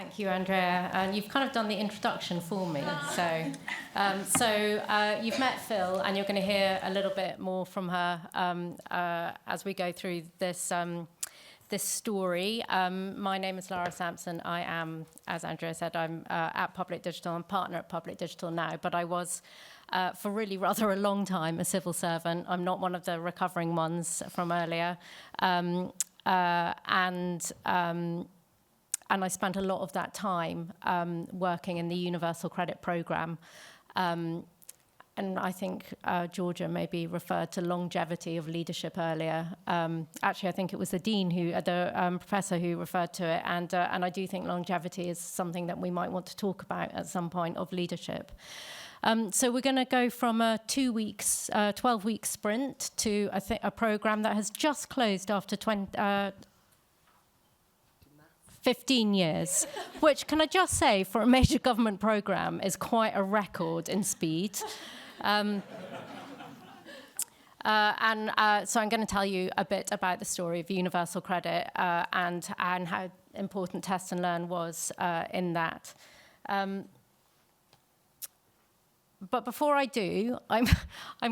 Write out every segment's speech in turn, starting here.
Thank you, Andrea. And you've kind of done the introduction for me. So you've met Phil, and you're going to hear a little bit more from her as we go through this this story. My name is Lara Sampson. I am, as Andrea said, I'm at Public Digital. I'm partner at Public Digital now, but I was for really rather a long time a civil servant. I'm not one of the recovering ones from earlier. And I spent a lot of that time working in the Universal Credit Programme. And I think Georgia maybe referred to longevity of leadership earlier. Actually, I think it was the dean, the professor who referred to it. And I do think longevity is something that we might want to talk about at some point of leadership. So we're going to go from a 12-week sprint to a programme that has just closed after 15 years, which, can I just say, for a major government programme is quite a record in speed. So I'm going to tell you a bit about the story of Universal Credit and how important Test and Learn was in that. But before I do, I'm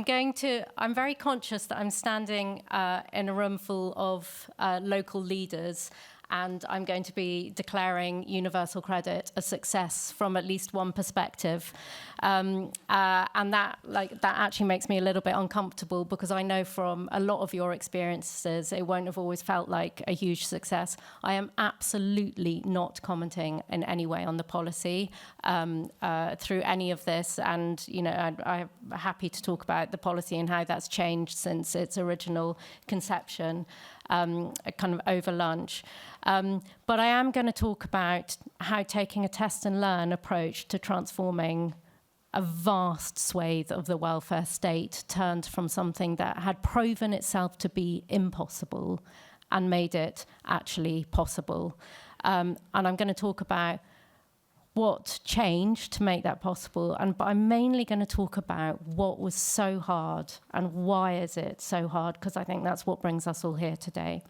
very conscious that I'm standing in a room full of local leaders, and I'm going to be declaring Universal Credit a success from at least one perspective. And that actually makes me a little bit uncomfortable, because I know from a lot of your experiences, it won't have always felt like a huge success. I am absolutely not commenting in any way on the policy through any of this. And, I'm happy to talk about the policy and how that's changed since its original conception, kind of over lunch. But I am going to talk about how taking a test and learn approach to transforming a vast swathe of the welfare state turned from something that had proven itself to be impossible and made it actually possible. And I'm going to talk about what changed to make that possible, but I'm mainly going to talk about what was so hard and why is it so hard, because I think that's what brings us all here today.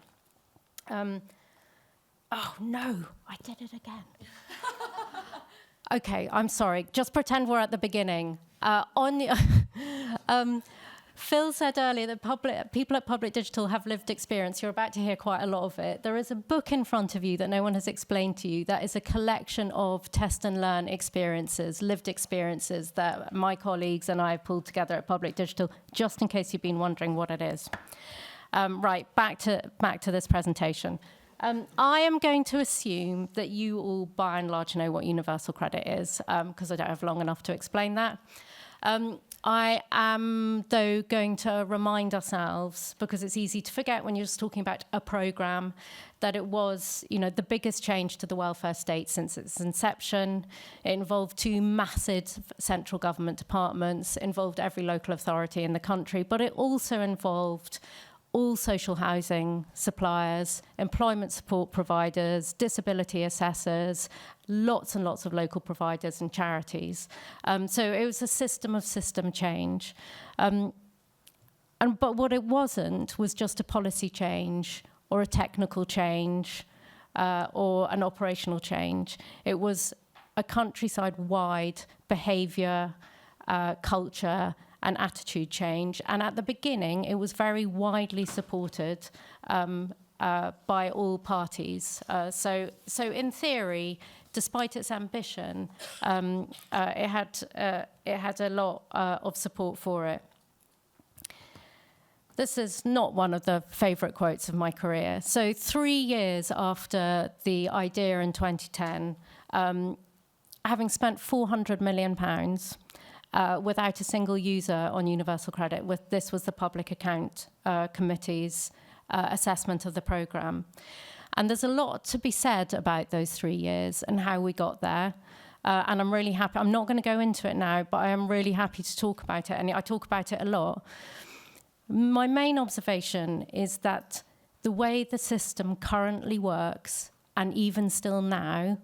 Oh, no, I did it again. Okay, I'm sorry. Just pretend we're at the beginning. Phil said earlier that people at Public Digital have lived experience. You're about to hear quite a lot of it. There is a book in front of you that no one has explained to you that is a collection of test and learn experiences, lived experiences that my colleagues and I have pulled together at Public Digital, just in case you've been wondering what it is. Right, back to this presentation. I am going to assume that you all, by and large, know what Universal Credit is, because I don't have long enough to explain that. I am, though, going to remind ourselves, because it's easy to forget when you're just talking about a programme, that it was, the biggest change to the welfare state since its inception. It involved 2 massive central government departments, involved every local authority in the country, but it also involved all social housing suppliers, employment support providers, disability assessors, lots and lots of local providers and charities. So it was a system of system change. But what it wasn't was just a policy change or a technical change or an operational change. It was a countryside-wide behaviour, culture, and attitude change. And at the beginning, it was very widely supported by all parties. So in theory, despite its ambition, it had a lot of support for it. This is not one of the favourite quotes of my career. So 3 years after the idea in 2010, having spent £400 million, without a single user on Universal Credit. This was the Public Account Committee's assessment of the programme. And there's a lot to be said about those 3 years and how we got there. And I'm really happy. I'm not going to go into it now, but I am really happy to talk about it. And I talk about it a lot. My main observation is that the way the system currently works, and even still now,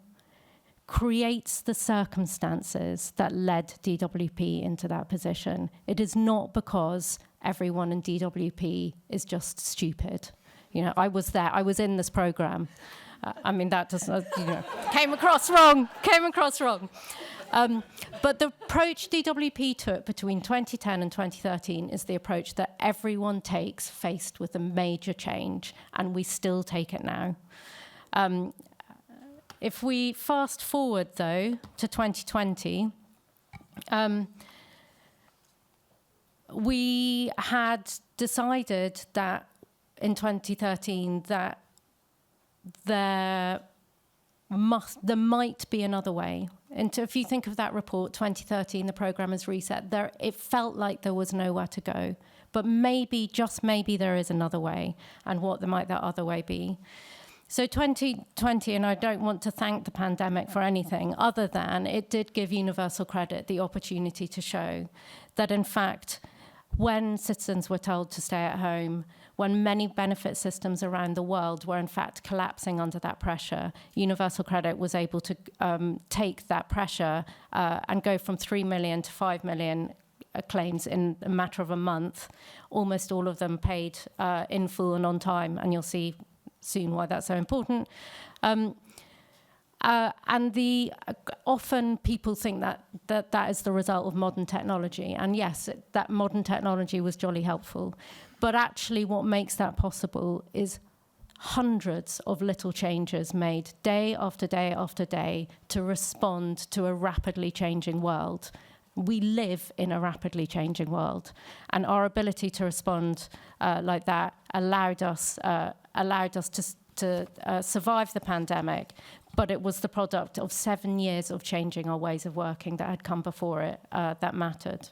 creates the circumstances that led DWP into that position. It is not because everyone in DWP is just stupid. I was there. I was in this programme. I mean, that doesn't, came across wrong. But the approach DWP took between 2010 and 2013 is the approach that everyone takes faced with a major change, and we still take it now. If we fast forward, though, to 2020, we had decided that in 2013 that there might be another way. And if you think of that report, 2013, the programme is reset, it felt like there was nowhere to go. But maybe, just maybe, there is another way. And what might that other way be? So 2020, and I don't want to thank the pandemic for anything other than it did give universal credit the opportunity to show that, in fact, when citizens were told to stay at home, when many benefit systems around the world were in fact collapsing under that pressure, universal credit was able to take that pressure and go from 3 million to 5 million claims in a matter of a month, almost all of them paid in full and on time, and you'll see soon why that's so important. And often people think that is the result of modern technology. And yes, that modern technology was jolly helpful. But actually what makes that possible is hundreds of little changes made day after day after day to respond to a rapidly changing world. We live in a rapidly changing world. And our ability to respond like that allowed us to survive the pandemic. But it was the product of 7 years of changing our ways of working that had come before it that mattered.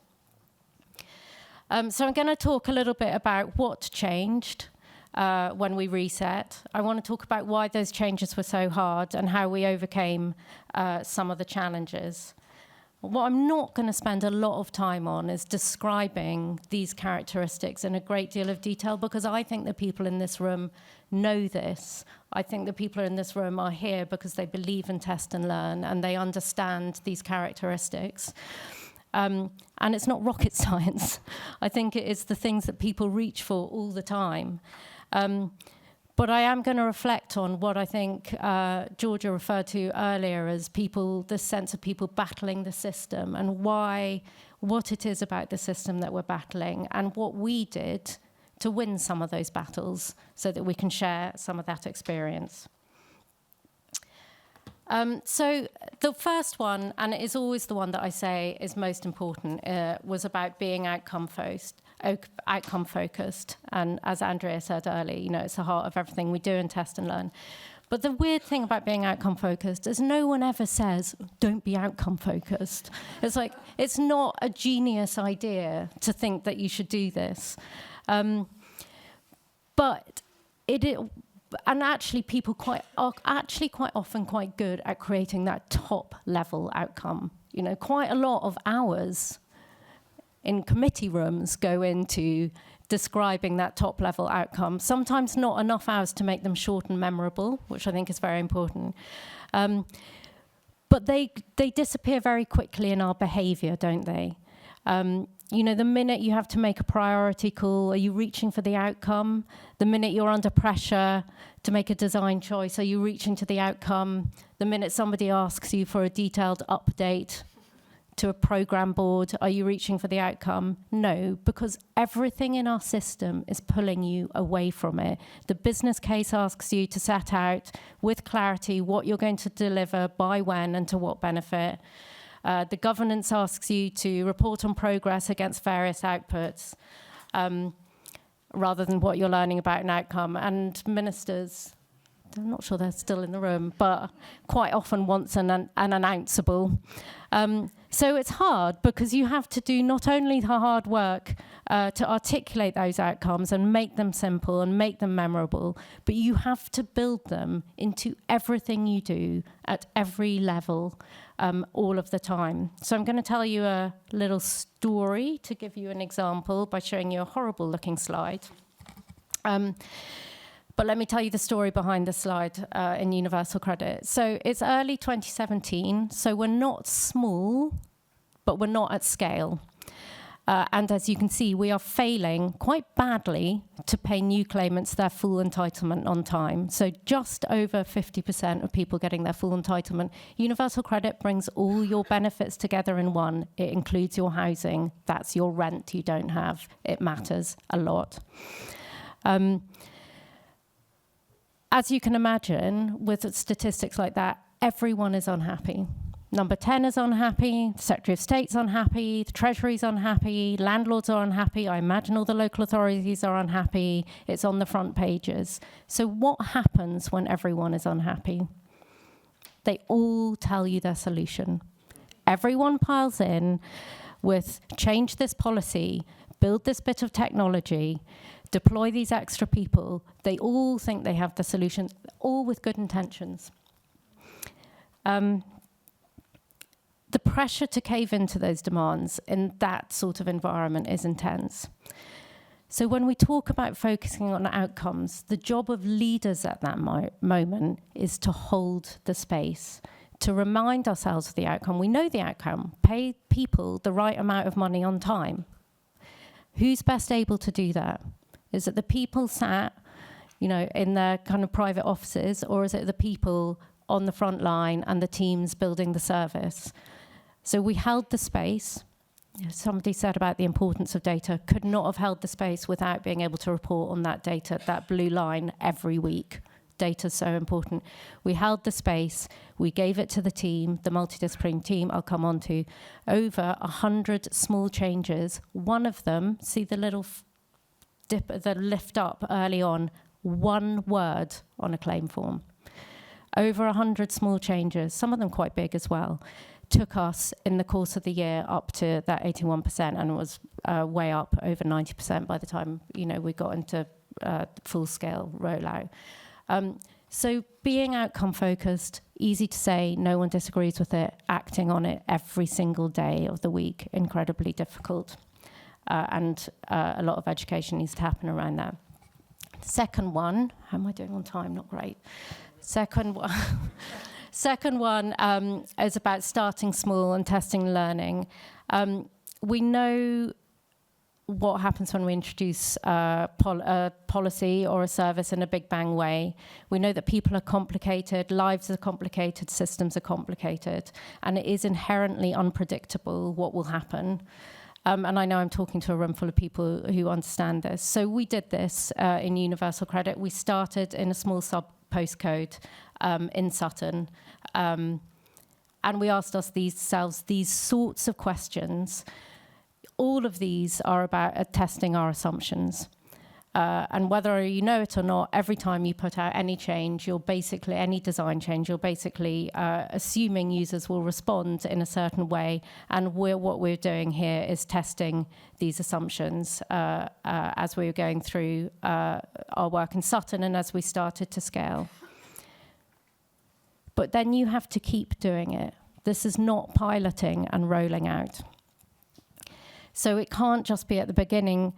So I'm going to talk a little bit about what changed when we reset. I want to talk about why those changes were so hard and how we overcame some of the challenges. What I'm not going to spend a lot of time on is describing these characteristics in a great deal of detail, because I think the people in this room know this. I think the people in this room are here because they believe in test and learn, and they understand these characteristics. And it's not rocket science. I think it is the things that people reach for all the time. But I am going to reflect on what I think Georgia referred to earlier as the sense of people battling the system, and what it is about the system that we're battling, and what we did to win some of those battles so that we can share some of that experience. So the first one, and it is always the one that I say is most important, was about being outcome focused. And as Andrea said earlier, it's the heart of everything we do in test and learn. But the weird thing about being outcome focused is no one ever says, don't be outcome focused. It's like, it's not a genius idea to think that you should do this. But and actually people are quite often quite good at creating that top level outcome. Quite a lot of hours in committee rooms go into describing that top level outcome. Sometimes not enough hours to make them short and memorable, which I think is very important. But they disappear very quickly in our behavior, don't they? The minute you have to make a priority call, are you reaching for the outcome? The minute you're under pressure to make a design choice, are you reaching to the outcome? The minute somebody asks you for a detailed update to a program board, are you reaching for the outcome? No, because everything in our system is pulling you away from it. The business case asks you to set out with clarity what you're going to deliver, by when, and to what benefit. The governance asks you to report on progress against various outputs, rather than what you're learning about an outcome. And ministers, I'm not sure they're still in the room, but quite often wants an announceable. So it's hard because you have to do not only the hard work to articulate those outcomes and make them simple and make them memorable, but you have to build them into everything you do at every level, all of the time. So I'm going to tell you a little story to give you an example by showing you a horrible looking slide. But let me tell you the story behind the slide in Universal Credit. So it's early 2017, so we're not small, but we're not at scale. And as you can see, we are failing quite badly to pay new claimants their full entitlement on time. So just over 50% of people getting their full entitlement. Universal credit brings all your benefits together in one. It includes your housing. That's your rent you don't have. It matters a lot. As you can imagine, with statistics like that, everyone is unhappy. Number 10 is unhappy, the Secretary of State's unhappy, the Treasury's unhappy, landlords are unhappy, I imagine all the local authorities are unhappy, it's on the front pages. So what happens when everyone is unhappy? They all tell you their solution. Everyone piles in with change this policy, build this bit of technology, deploy these extra people. They all think they have the solution, all with good intentions. The pressure to cave into those demands in that sort of environment is intense. So when we talk about focusing on outcomes, the job of leaders at that moment is to hold the space, to remind ourselves of the outcome. We know the outcome, pay people the right amount of money on time. Who's best able to do that? Is it the people sat, in their kind of private offices, or is it the people on the front line and the teams building the service? So we held the space. Somebody said about the importance of data, could not have held the space without being able to report on that data, that blue line every week. Data's so important. We held the space, we gave it to the team, the multidisciplinary team I'll come on to, over 100 small changes. One of them, see the little dip, the lift up early on, one word on a claim form. Over 100 small changes, some of them quite big as well, took us in the course of the year up to that 81%, and it was way up over 90% by the time we got into full-scale rollout. So being outcome focused, easy to say, no one disagrees with it, acting on it every single day of the week, incredibly difficult. And a lot of education needs to happen around that. Second one, how am I doing on time? Not great. Second one is about starting small and testing and learning. We know what happens when we introduce a policy or a service in a big bang way. We know that people are complicated, lives are complicated, systems are complicated, and it is inherently unpredictable what will happen. And I know I'm talking to a room full of people who understand this. So we did this in Universal Credit. We started in a small sub-postcode in Sutton. And we asked ourselves these sorts of questions. All of these are about testing our assumptions. And whether you know it or not, every time you put out any change, any design change, you're basically assuming users will respond in a certain way. And what we're doing here is testing these assumptions as we were going through our work in Sutton and as we started to scale. But then you have to keep doing it. This is not piloting and rolling out. So it can't just be at the beginning.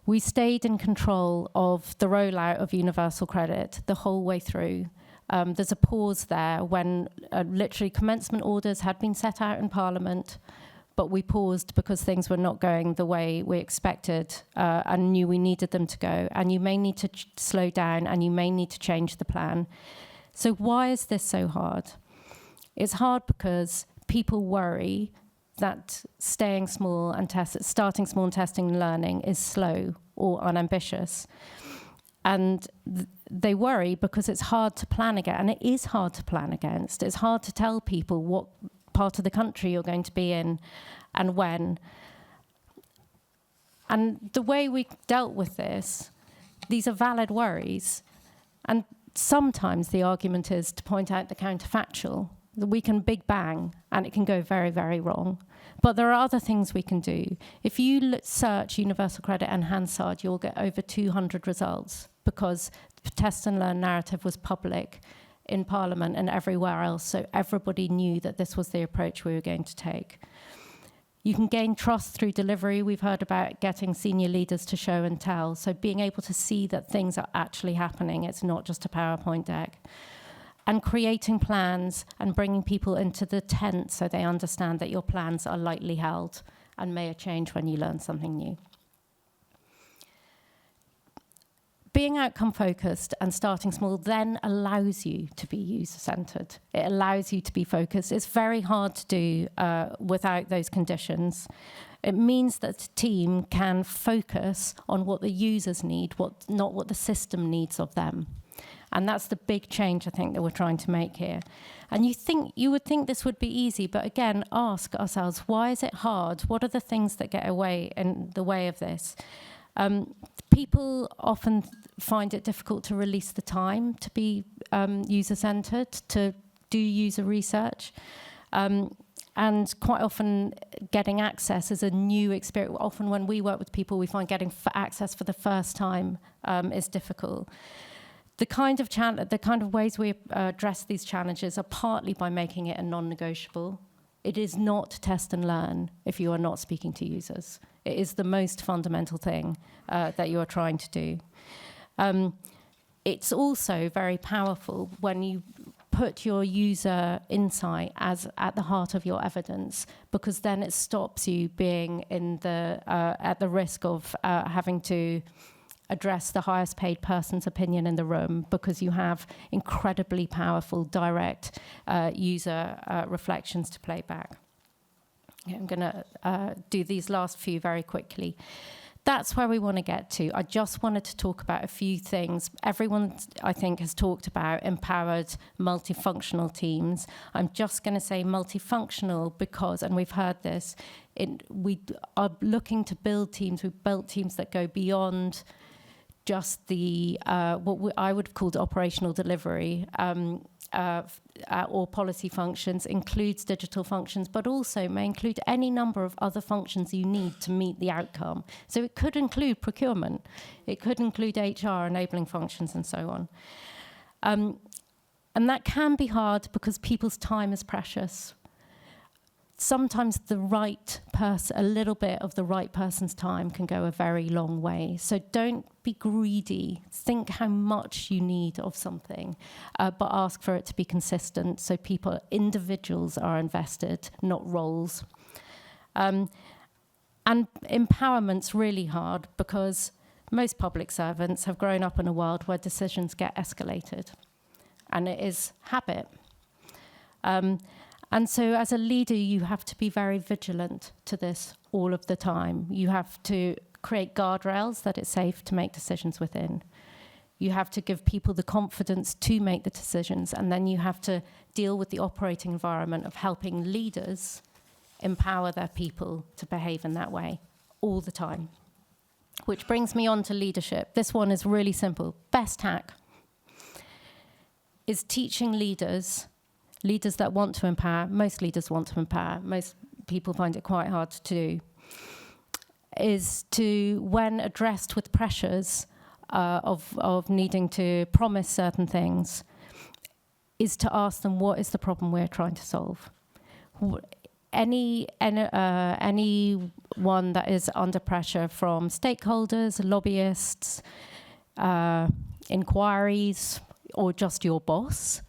We stayed in control of the rollout of Universal Credit the whole way through. There's a pause there when literally commencement orders had been set out in Parliament, but we paused because things were not going the way we expected and knew we needed them to go. And you may need to slow down and you may need to change the plan. So why is this so hard? It's hard because people worry that staying small and starting small and testing and learning is slow or unambitious. And they worry because it's hard to plan against, and it is hard to plan against. It's hard to tell people what part of the country you're going to be in and when. And the way we dealt with this, these are valid worries. And sometimes the argument is to point out the counterfactual. We can big bang, and it can go very, very wrong. But there are other things we can do. If you search Universal Credit and Hansard, you'll get over 200 results because the test and learn narrative was public in Parliament and everywhere else, so everybody knew that this was the approach we were going to take. You can gain trust through delivery. We've heard about getting senior leaders to show and tell, so being able to see that things are actually happening. It's not just a PowerPoint deck. And creating plans and bringing people into the tent so they understand that your plans are lightly held and may change when you learn something new. Being outcome focused and starting small then allows you to be user-centered. It allows you to be focused. It's very hard to do without those conditions. It means that the team can focus on what the users need, not what the system needs of them. And that's the big change, I think, that we're trying to make here. And you would think this would be easy, but again, ask ourselves, why is it hard? What are the things that get in the way of this? People often find it difficult to release the time to be user-centered, to do user research. And quite often getting access is a new experience. Often when we work with people, we find getting access for the first time is difficult. The kind of ways we address these challenges are partly by making it a non-negotiable. It is not test and learn if you are not speaking to users. It is the most fundamental thing that you are trying to do. It's also very powerful when you put your user insight as at the heart of your evidence, because then it stops you being at the risk of having to address the highest paid person's opinion in the room, because you have incredibly powerful direct user reflections to play back. Okay, I'm going to do these last few very quickly. That's where we want to get to. I just wanted to talk about a few things. Everyone, I think, has talked about empowered multifunctional teams. I'm just going to say multifunctional because, and we've heard this, we are looking to build teams. We've built teams that go beyond just the what I would have called operational delivery or policy functions, includes digital functions, but also may include any number of other functions you need to meet the outcome. So it could include procurement, it could include HR, enabling functions, and so on. And that can be hard because people's time is precious. Sometimes the right person, a little bit of the right person's time can go a very long way. So don't be greedy. Think how much you need of something, but ask for it to be consistent so individuals are invested, not roles. And empowerment's really hard because most public servants have grown up in a world where decisions get escalated, and it is habit. And so as a leader, you have to be very vigilant to this all of the time. You have to create guardrails that it's safe to make decisions within. You have to give people the confidence to make the decisions, and then you have to deal with the operating environment of helping leaders empower their people to behave in that way all the time. Which brings me on to leadership. This one is really simple. Best hack is teaching leaders that want to empower. Most leaders want to empower. Most people find it quite hard to do. Is to, when addressed with pressures of needing to promise certain things, is to ask them, what is the problem we're trying to solve? Anyone that is under pressure from stakeholders, lobbyists, inquiries, or just your boss,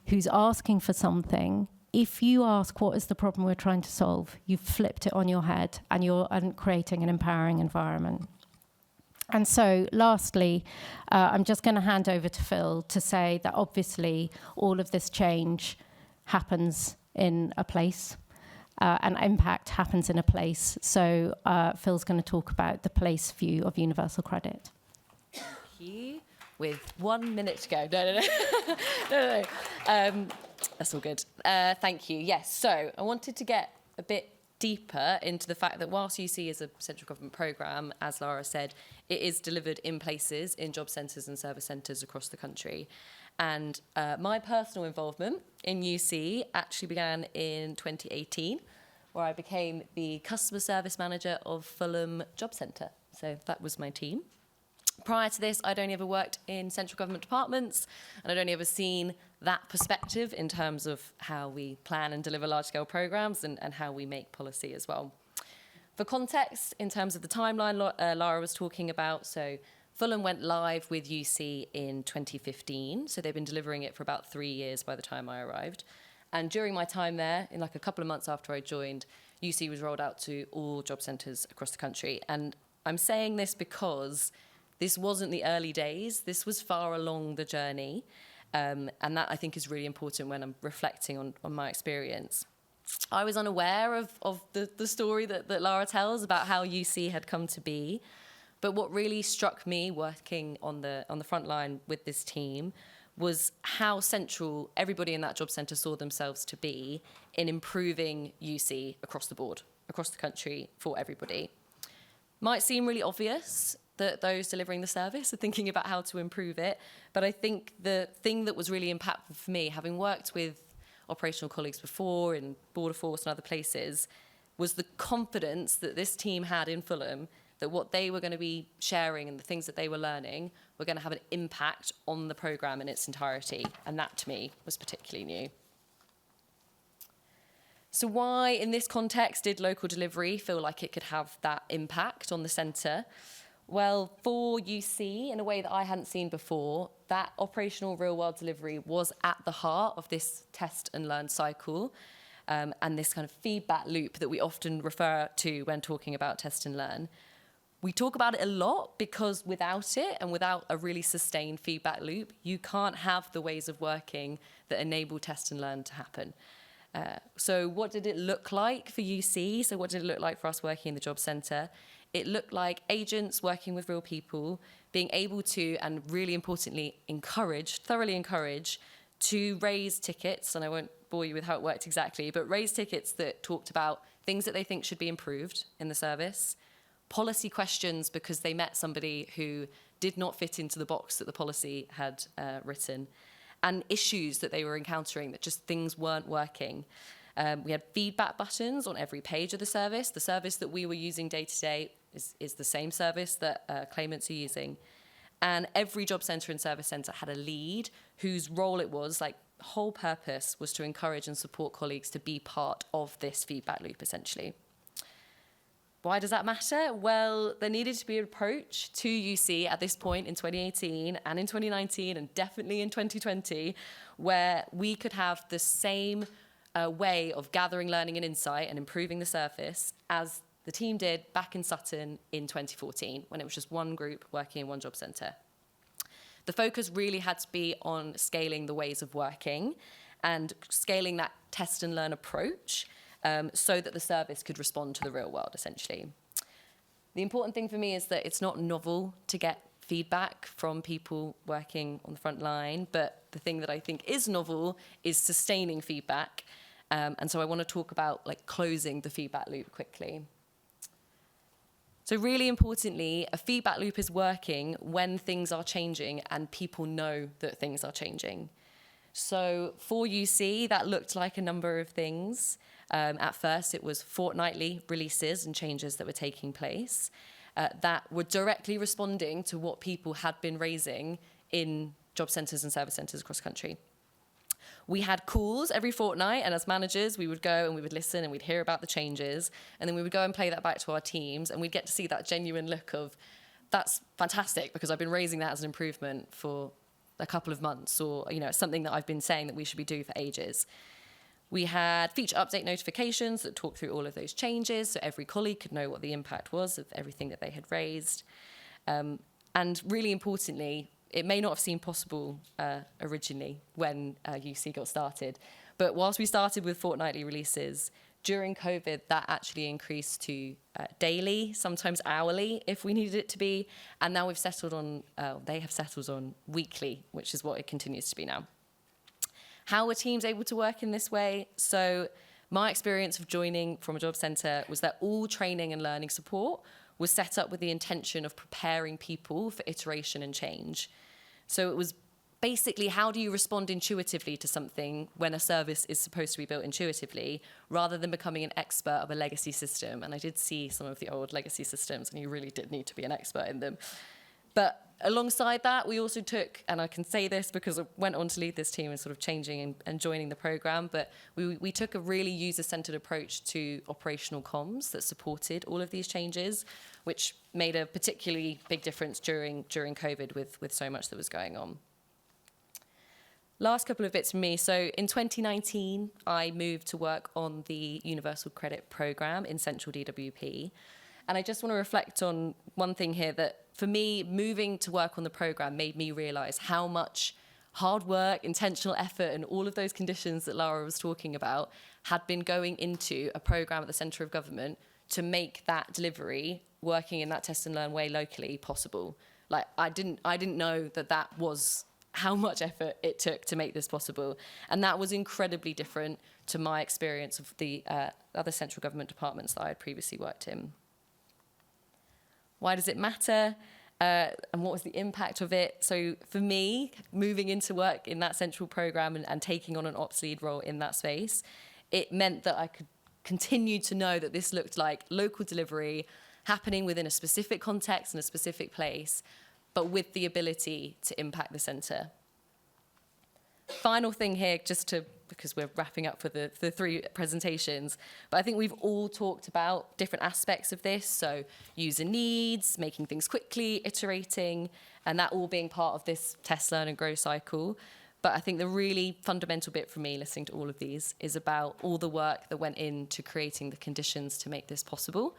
who's asking for something, if you ask what is the problem we're trying to solve, you've flipped it on your head and you're creating an empowering environment. And so lastly, I'm just going to hand over to Phil to say that obviously all of this change happens in a place and impact happens in a place. So Phil's going to talk about the place view of universal credit. Thank you. With 1 minute to go. No. That's all good. Thank you. Yes, so I wanted to get a bit deeper into the fact that whilst UC is a central government programme, as Lara said, it is delivered in places, in job centres and service centres across the country. And my personal involvement in UC actually began in 2018, where I became the customer service manager of Fulham Job Centre. So that was my team. Prior to this, I'd only ever worked in central government departments, and I'd only ever seen that perspective in terms of how we plan and deliver large-scale programmes and how we make policy as well. For context, in terms of the timeline Lara was talking about, so Fulham went live with UC in 2015, so they've been delivering it for about 3 years by the time I arrived. And during my time there, in like a couple of months after I joined, UC was rolled out to all job centres across the country. And I'm saying this because this wasn't the early days. This was far along the journey. And that, I think, is really important when I'm reflecting on my experience. I was unaware of the story that Lara tells about how UC had come to be. But what really struck me working on the front line with this team was how central everybody in that job centre saw themselves to be in improving UC across the board, across the country, for everybody. Might seem really obvious that those delivering the service are thinking about how to improve it, but I think the thing that was really impactful for me, having worked with operational colleagues before in Border Force and other places, was the confidence that this team had in Fulham that what they were going to be sharing and the things that they were learning were going to have an impact on the programme in its entirety. And that, to me, was particularly new. So why, in this context, did local delivery feel like it could have that impact on the centre? Well, for UC, in a way that I hadn't seen before, that operational real-world delivery was at the heart of this test and learn cycle, and this kind of feedback loop that we often refer to when talking about test and learn. We talk about it a lot because without it and without a really sustained feedback loop, you can't have the ways of working that enable test and learn to happen. So what did it look like for UC? So what did it look like for us working in the job centre? It looked like agents working with real people, being able to, and really importantly, thoroughly encourage, to raise tickets, and I won't bore you with how it worked exactly, but raise tickets that talked about things that they think should be improved in the service, policy questions because they met somebody who did not fit into the box that the policy had written, and issues that they were encountering, that just things weren't working. We had feedback buttons on every page of the service. The service that we were using day to day is the same service that claimants are using. And every job centre and service centre had a lead whose role it was, like, whole purpose was to encourage and support colleagues to be part of this feedback loop, essentially. Why does that matter? Well, there needed to be an approach to UC at this point in 2018 and in 2019 and definitely in 2020 where we could have the same way of gathering learning and insight and improving the service as the team did back in Sutton in 2014 when it was just one group working in one job centre. The focus really had to be on scaling the ways of working and scaling that test and learn approach so that the service could respond to the real world, essentially. The important thing for me is that it's not novel to get feedback from people working on the front line, but the thing that I think is novel is sustaining feedback. And so I want to talk about closing the feedback loop quickly. So really importantly, a feedback loop is working when things are changing and people know that things are changing. So for UC, that looked like a number of things. At first, it was fortnightly releases and changes that were taking place that were directly responding to what people had been raising in job centres and service centres across the country. We had calls every fortnight, and as managers, we would go and we would listen and we'd hear about the changes, and then we would go and play that back to our teams, and we'd get to see that genuine look of, that's fantastic, because I've been raising that as an improvement for a couple of months, or something that I've been saying that we should be doing for ages. We had feature update notifications that talked through all of those changes, so every colleague could know what the impact was of everything that they had raised. And really importantly, it may not have seemed possible originally when UC got started, but whilst we started with fortnightly releases, during COVID, that actually increased to daily, sometimes hourly, if we needed it to be, and now they have settled on weekly, which is what it continues to be now. How were teams able to work in this way? So my experience of joining from a job centre was that all training and learning support was set up with the intention of preparing people for iteration and change. So it was basically, how do you respond intuitively to something when a service is supposed to be built intuitively, rather than becoming an expert of a legacy system? And I did see some of the old legacy systems, and you really did need to be an expert in them. But alongside that, we also took, and I can say this because I went on to lead this team and sort of changing and joining the programme, but we took a really user-centred approach to operational comms that supported all of these changes, which made a particularly big difference during COVID with so much that was going on. Last couple of bits from me. So in 2019, I moved to work on the Universal Credit Programme in Central DWP. And I just want to reflect on one thing here, that for me, moving to work on the programme made me realise how much hard work, intentional effort, and all of those conditions that Lara was talking about had been going into a programme at the centre of government to make that delivery, working in that test and learn way locally, possible. Like, I didn't know that was how much effort it took to make this possible. And that was incredibly different to my experience of the other central government departments that I had previously worked in. Why does it matter? And what was the impact of it? So for me, moving into work in that central programme and taking on an ops lead role in that space, it meant that I could continue to know that this looked like local delivery happening within a specific context and a specific place, but with the ability to impact the centre. Final thing here, because we're wrapping up for the three presentations, but I think we've all talked about different aspects of this, so user needs, making things quickly, iterating, and that all being part of this test, learn and grow cycle. But I think the really fundamental bit for me listening to all of these is about all the work that went into creating the conditions to make this possible,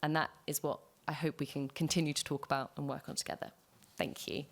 and that is what I hope we can continue to talk about and work on together. Thank you.